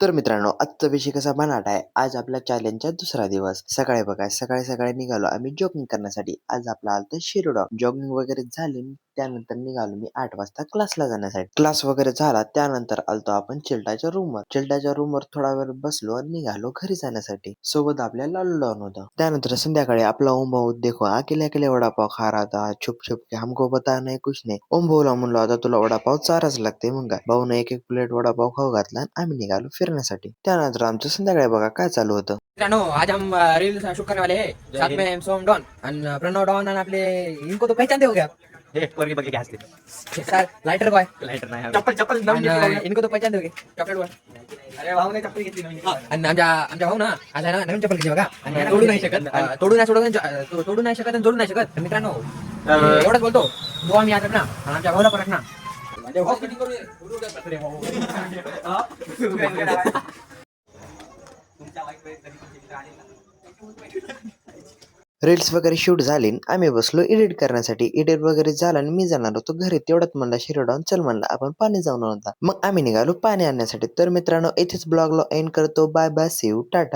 तर मित्रांनो, आजचा विषय कसा बनाट आहे. आज आपल्या चॅलेंजचा दुसरा दिवस. सकाळी बघा, सकाळी निघालो आम्ही जॉगिंग करण्यासाठी. आज आपला आलता शिरोडा. जॉगिंग वगैरे झाली. त्यानंतर निघालो मी 8 वाजता क्लासला जाण्यासाठी. क्लास वगैरे झाला त्यानंतर आलतो आपण चिल्टाच्या रूमवर. चिल्टाच्या रूमवर थोडा वेळ बसलो आणि निघालो घरी जाण्यासाठी. सोबत आपल्या लालू डॉन होता. त्यानंतर संध्याकाळी आपला ओम भाऊ देखो अकेले अकेले वडापाव खा रहा था. छुप छुप के हमको पता नहीं कुछ नाही. ओम भाऊला म्हणलो आता तुला वडापाव चाराच लागते मग काय. भाऊने एक प्लेट वडापाव खाऊ घातला आणि आम्ही निघालो फिरण्यासाठी. त्यानंतर आमचं संध्याकाळी बघा काय चालू होतं. मित्रांनो आज हम रील शूट करने वाले हैं साथ में सोम डॉन और प्रणव डॉन और अपने इनको तो पहचानते हो क्या आप? पोरगी बघ की हसते. सर लाइटर बॉय लाईटर नाही चप्पल इनको तो पहचानते हो क्या? चॉकलेट बॉय अरे भाऊने चप्पल घेतली नवीन. आणि आमच्या भाऊ ना आज आहे ना नवीन चप्पल घेतली बघा आणि याला तोडू नाही शकत तोडू नाही शकत आणि जोडू नाही शकत. तर मित्रांनो एवढंच बोलतो तो आम्ही आता ना आणि आमच्या भाऊला परत ना रील्स वगैरे शूट झाली आणि आम्ही बसलो एडिट करण्यासाठी. एडिट वगैरे झालं आणि मी जाणार होतो घरी. तेवढ्यात म्हणला शिरोडॉन चल म्हणला आपण पाणी जाऊन आणता. मग आम्ही निघालो पाणी आणण्यासाठी. तर मित्रांनो इथेच ब्लॉगला एंड करतो. Bye bye see you Tata.